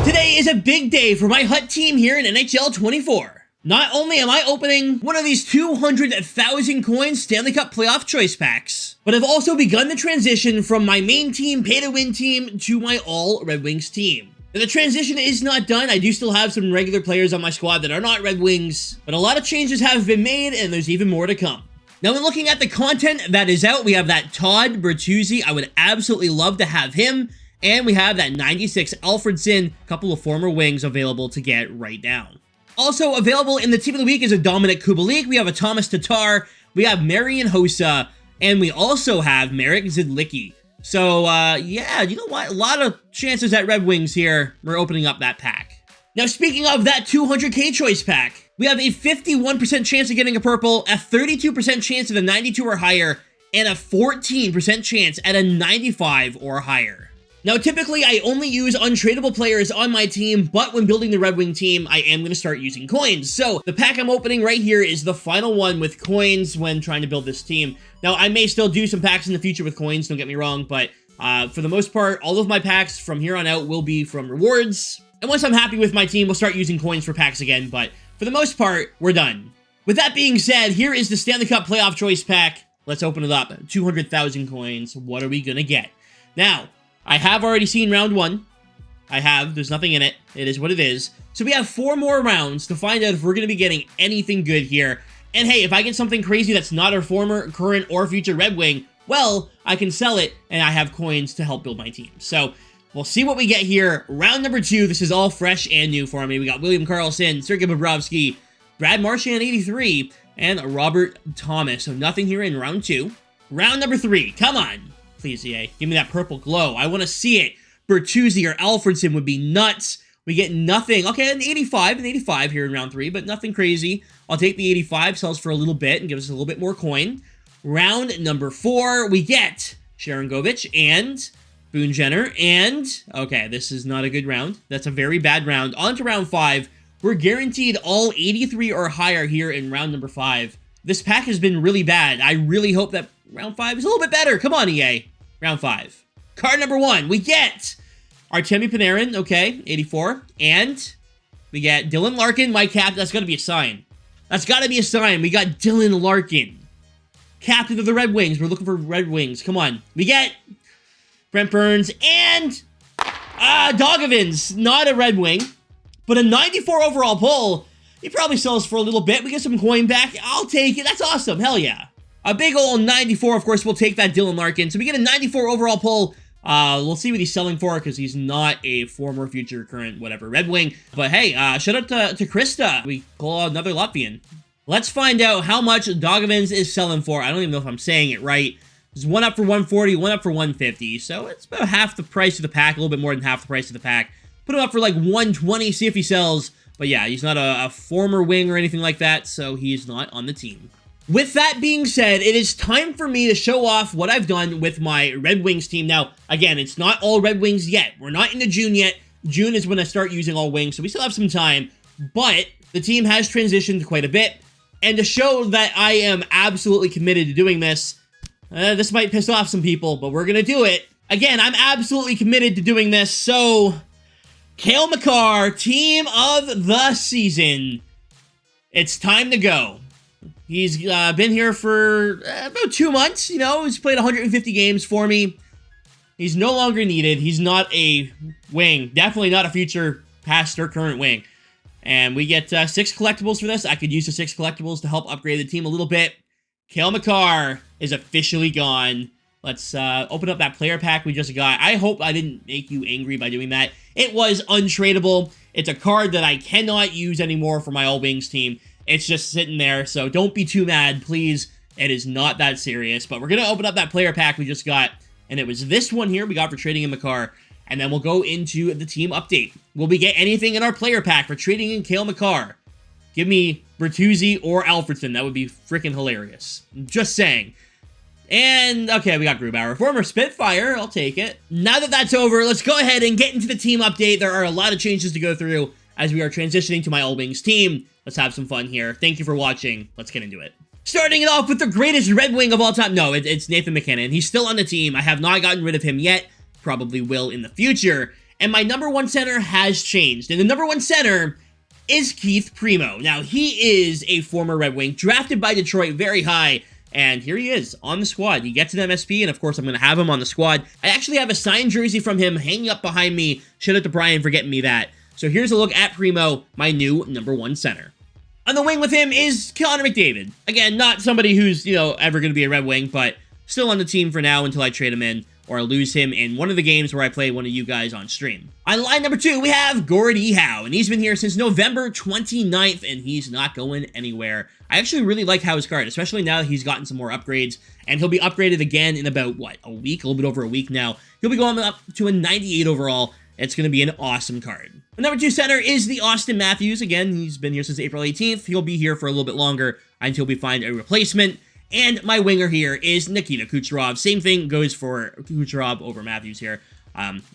Today is a big day for my Hut team here in NHL 24. Not only am I opening one of these 200,000 coins Stanley Cup Playoff Choice Packs, but I've also begun the transition from my main team, pay-to-win team, to my all Red Wings team. Now, the transition is not done. I do still have some regular players on my squad that are not Red Wings, but a lot of changes have been made, and there's even more to come. Now, when looking at the content that is out, we have that Todd Bertuzzi. I would absolutely love to have him. And we have that 96 Alfredson, a couple of former Wings available to get right now. Also available in the Team of the Week is a Dominic Kubalik. We have a Thomas Tatar. We have Marian Hossa. And we also have Marek Zidlicki. So, yeah, you know what? A lot of chances at Red Wings here. We're opening up that pack. Now, speaking of that 200K choice pack, we have a 51% chance of getting a purple, a 32% chance of a 92 or higher, and a 14% chance at a 95 or higher. Now, typically, I only use untradeable players on my team, but when building the Red Wing team, I am going to start using coins. So, the pack I'm opening right here is the final one with coins when trying to build this team. Now, I may still do some packs in the future with coins, don't get me wrong, but for the most part, all of my packs from here on out will be from rewards. And once I'm happy with my team, we'll start using coins for packs again, but for the most part, we're done. With that being said, here is the Stanley Cup Playoff Choice Pack. Let's open it up. 200,000 coins. What are we going to get? Now, I have already seen round one. I have. There's nothing in it. It is what it is. So we have 4 more rounds to find out if we're going to be getting anything good here. And hey, if I get something crazy that's not a former, current, or future Red Wing, well, I can sell it, and I have coins to help build my team. So we'll see what we get here. Round number 2. This is all fresh and new for me. We got William Karlsson, Sergei Bobrovsky, Brad Marchand 83, and Robert Thomas. So nothing here in round 2. Round number 3. Come on. Please, EA, give me that purple glow. I want to see it. Bertuzzi or Alfredson would be nuts. We get nothing. Okay, an 85 here in round 3, but nothing crazy. I'll take the 85, sells for a little bit, and gives us a little bit more coin. Round number 4, we get Sharon Govich and Boone Jenner, and, okay, this is not a good round. That's a very bad round. On to round 5. We're guaranteed all 83 or higher here in round number 5. This pack has been really bad. I really hope that round 5 is a little bit better. Come on, EA. Round 5. Card number 1, we get Artemi Panarin, okay, 84. And we get Dylan Larkin, my cap. That's got to be a sign. That's got to be a sign. We got Dylan Larkin, captain of the Red Wings. We're looking for Red Wings. Come on. We get Brent Burns and Dogovins, not a Red Wing, but a 94 overall pull. He probably sells for a little bit. We get some coin back. I'll take it. That's awesome. Hell yeah. A big old 94, of course, we'll take that Dylan Larkin. So we get a 94 overall pull. We'll see what he's selling for because he's not a former, future, current, whatever, Red Wing. But hey, shout out to Krista. We pull out another Latvian. Let's find out how much Dogovins is selling for. I don't even know if I'm saying it right. There's one up for 140, one up for 150. So it's about half the price of the pack, a little bit more than half the price of the pack. Put him up for like 120, see if he sells. But yeah, he's not a former Wing or anything like that, so he's not on the team. With that being said, it is time for me to show off what I've done with my Red Wings team. Now, again, it's not all Red Wings yet. We're not into June yet. June is when I start using all Wings, so we still have some time. But the team has transitioned quite a bit. And to show that I am absolutely committed to doing this, this might piss off some people, but we're going to do it. Again, I'm absolutely committed to doing this, so Cale Makar, team of the season. It's time to go. He's been here for about 2 months, you know. He's played 150 games for me. He's no longer needed. He's not a Wing. Definitely not a future, past, or current Wing. And we get 6 collectibles for this. I could use the 6 collectibles to help upgrade the team a little bit. Cale Makar is officially gone. Let's open up that player pack we just got. I hope I didn't make you angry by doing that. It was untradeable. It's a card that I cannot use anymore for my All Wings team. It's just sitting there, so don't be too mad, please. It is not that serious, but we're going to open up that player pack we just got, and it was this one here we got for trading in Makar, and then we'll go into the team update. Will we get anything in our player pack for trading in Cale Makar? Give me Bertuzzi or Alfredson. That would be freaking hilarious. Just saying. And, okay, we got Grubauer. Former Spitfire, I'll take it. Now that that's over, let's go ahead and get into the team update. There are a lot of changes to go through as we are transitioning to my All Wings team. Let's have some fun here. Thank you for watching. Let's get into it. Starting it off with the greatest Red Wing of all time. No, it's Nathan MacKinnon. He's still on the team. I have not gotten rid of him yet. Probably will in the future. and my number one center has changed. And the number one center is Keith Primo. Now, he is a former Red Wing, drafted by Detroit very high, and here he is on the squad. He gets an MSP, and of course, I'm going to have him on the squad. I actually have a signed jersey from him hanging up behind me. Shout out to Brian for getting me that. So here's a look at Primo, my new number one center. On the wing with him is Connor McDavid. Again, not somebody who's, ever going to be a Red Wing, but still on the team for now until I trade him in or lose him in one of the games where I play one of you guys on stream. On line number 2, we have Gordie Howe, and he's been here since November 29th, and he's not going anywhere. I actually really like Howe's card, especially now that he's gotten some more upgrades, and he'll be upgraded again in about, a week? A little bit over a week now. He'll be going up to a 98 overall. It's going to be an awesome card. The number 2 center is the Austin Matthews. Again, he's been here since April 18th. He'll be here for a little bit longer until we find a replacement. And my winger here is Nikita Kucherov. Same thing goes for Kucherov over Matthews here.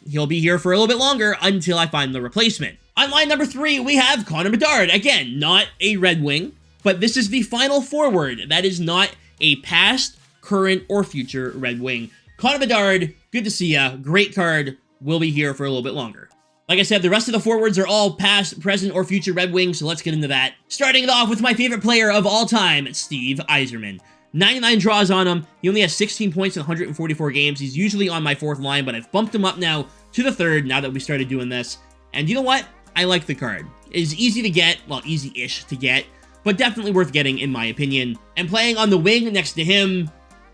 He'll be here for a little bit longer until I find the replacement. On line number 3, we have Connor Bedard. Again, not a Red Wing, but this is the final forward. That is not a past, current, or future Red Wing. Connor Bedard, good to see ya. Great card. Will be here for a little bit longer. Like I said, the rest of the forwards are all past, present, or future Red Wings, so let's get into that. Starting it off with my favorite player of all time, Steve Yzerman. 99 draws on him. He only has 16 points in 144 games. He's usually on my 4th line, but I've bumped him up now to the 3rd now that we started doing this. And you know what? I like the card. It's easy to get, well, easy-ish to get, but definitely worth getting in my opinion. And playing on the wing next to him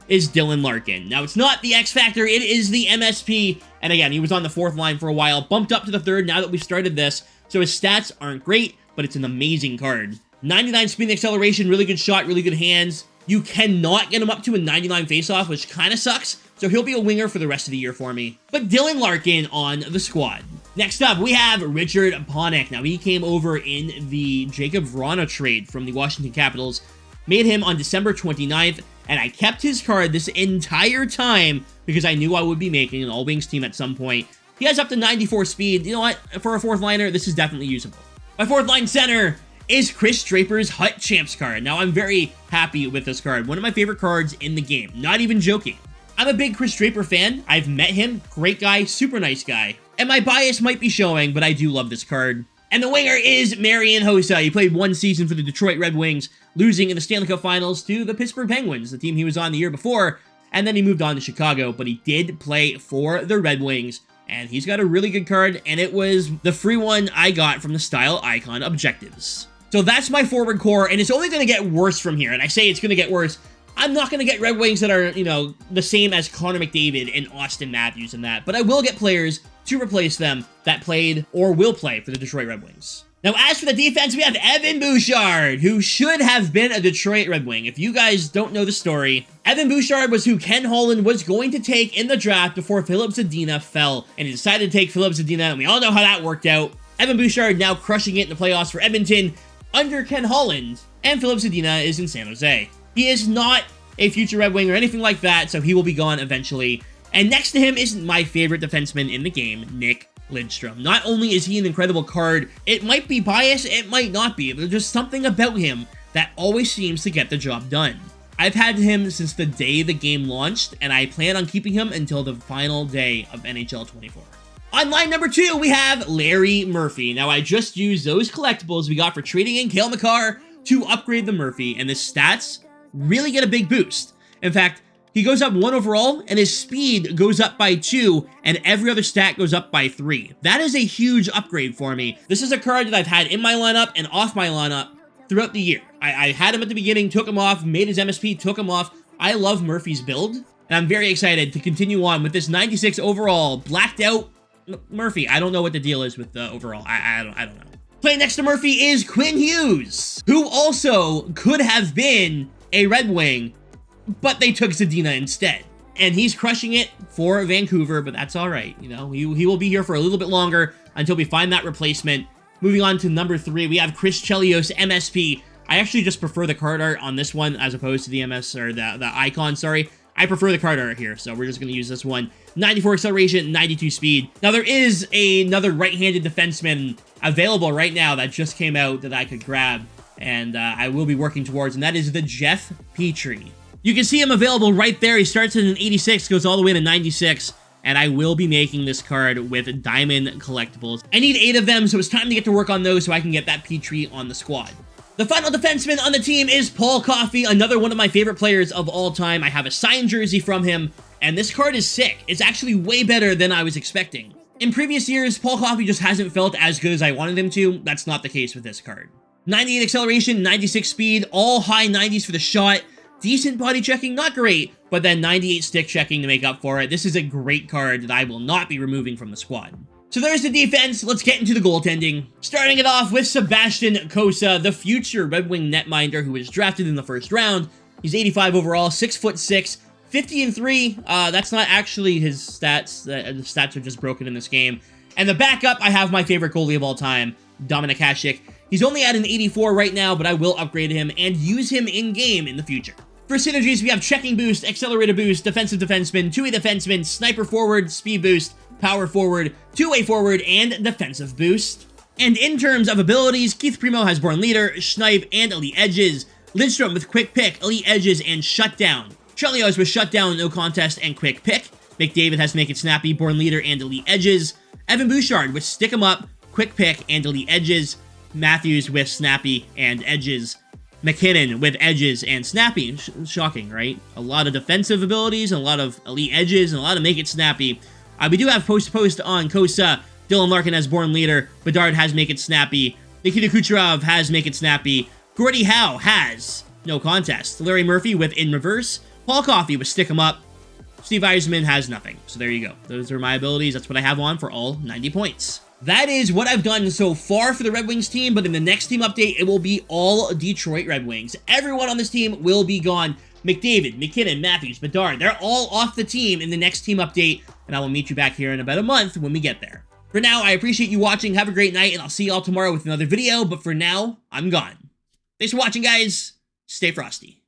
is Dylan Larkin. Now, it's not the X Factor, it is the MSP. And again, he was on the 4th line for a while, bumped up to the 3rd now that we started this. So his stats aren't great, but it's an amazing card. 99 speed and acceleration, really good shot, really good hands. You cannot get him up to a 99 faceoff, which kind of sucks. So he'll be a winger for the rest of the year for me. But Dylan Larkin on the squad. Next up, we have Richard Panik. Now, he came over in the Jacob Vrana trade from the Washington Capitals. Made him on December 29th, and I kept his card this entire time because I knew I would be making an all-wings team at some point. He has up to 94 speed. You know what? For a 4th liner, this is definitely usable. My 4th line center is Chris Draper's Hut Champs card. Now, I'm very happy with this card. One of my favorite cards in the game. Not even joking. I'm a big Chris Draper fan. I've met him. Great guy. Super nice guy. And my bias might be showing, but I do love this card. And the winger is Marian Hossa. He played 1 season for the Detroit Red Wings, losing in the Stanley Cup Finals to the Pittsburgh Penguins, the team he was on the year before, and then he moved on to Chicago, but he did play for the Red Wings, and he's got a really good card, and it was the free one I got from the Style Icon Objectives. So that's my forward core, and it's only going to get worse from here, and I say it's going to get worse. I'm not going to get Red Wings that are, the same as Connor McDavid and Austin Matthews and that, but I will get players to replace them that played or will play for the Detroit Red Wings. Now, as for the defense, we have Evan Bouchard, who should have been a Detroit Red Wing. If you guys don't know the story, Evan Bouchard was who Ken Holland was going to take in the draft before Filip Zadina fell, and he decided to take Filip Zadina, and we all know how that worked out. Evan Bouchard now crushing it in the playoffs for Edmonton under Ken Holland, and Filip Zadina is in San Jose. He is not a future Red Wing or anything like that, so he will be gone eventually. And next to him is my favorite defenseman in the game, Nick Lidstrom. Not only is he an incredible card, it might be biased, it might not be, but there's just something about him that always seems to get the job done. I've had him since the day the game launched, and I plan on keeping him until the final day of NHL 24. On line number 2, we have Larry Murphy. Now, I just used those collectibles we got for trading in Cale Makar to upgrade the Murphy, and the stats really get a big boost. In fact, he goes up 1 overall, and his speed goes up by 2, and every other stat goes up by 3. That is a huge upgrade for me. This is a card that I've had in my lineup and off my lineup throughout the year. I had him at the beginning, took him off, made his MSP, took him off. I love Murphy's build, and I'm very excited to continue on with this 96 overall, blacked out Murphy. I don't know what the deal is with the overall. I don't know. Playing next to Murphy is Quinn Hughes, who also could have been a Red Wing, but they took Zadina instead. And he's crushing it for Vancouver, but that's all right. He will be here for a little bit longer until we find that replacement. Moving on to number 3, we have Chris Chelios, MSP. I actually just prefer the card art on this one as opposed to the MS, or the icon, sorry. I prefer the card art here, so we're just going to use this one. 94 acceleration, 92 speed. Now, there is another right-handed defenseman available right now that just came out that I could grab, and I will be working towards, and that is the Jeff Petrie. You can see him available right there. He starts at an 86, goes all the way to 96, and I will be making this card with diamond collectibles. I need 8 of them, so it's time to get to work on those so I can get that Petrie on the squad. The final defenseman on the team is Paul Coffey, another one of my favorite players of all time. I have a signed jersey from him, and this card is sick. It's actually way better than I was expecting. In previous years, Paul Coffey just hasn't felt as good as I wanted him to. That's not the case with this card. 98 acceleration, 96 speed, all high 90s for the shot. Decent body checking, not great, but then 98 stick checking to make up for it. This is a great card that I will not be removing from the squad. So there's the defense. Let's get into the goaltending. Starting it off with Sebastian Cossa, the future Red Wing netminder who was drafted in the first round. He's 85 overall, 6'6", 50-3. That's not actually his stats. The stats are just broken in this game. And the backup, I have my favorite goalie of all time, Dominik Hasek. He's only at an 84 right now, but I will upgrade him and use him in-game in the future. For synergies, we have checking boost, accelerator boost, defensive defenseman, two-way defenseman, sniper forward, speed boost, power forward, two-way forward, and defensive boost. And in terms of abilities, Keith Primo has Born Leader, Schneib, and Elite Edges. Lindstrom with Quick Pick, Elite Edges, and Shutdown. Chelios with Shutdown, No Contest, and Quick Pick. McDavid has Make It Snappy, Born Leader, and Elite Edges. Evan Bouchard with Stick 'em Up, Quick Pick, and Elite Edges. Matthews with Snappy and Edges. McKinnon with Edges and Snappy. Shocking, right? A lot of defensive abilities, and a lot of Elite Edges, and a lot of Make It Snappy. We do have post-to-post on Cossa. Dylan Larkin has Born Leader. Bedard has Make It Snappy. Nikita Kucherov has Make It Snappy. Gordie Howe has No Contest. Larry Murphy with In Reverse. Paul Coffey with Stick 'em Up. Steve Yzerman has nothing. So there you go. Those are my abilities. That's what I have on for all 90 points. That is what I've done so far for the Red Wings team, but in the next team update, it will be all Detroit Red Wings. Everyone on this team will be gone. McDavid, McKinnon, Matthews, Bedard, they're all off the team in the next team update, and I will meet you back here in about a month when we get there. For now, I appreciate you watching. Have a great night, and I'll see y'all tomorrow with another video, but for now, I'm gone. Thanks for watching, guys. Stay frosty.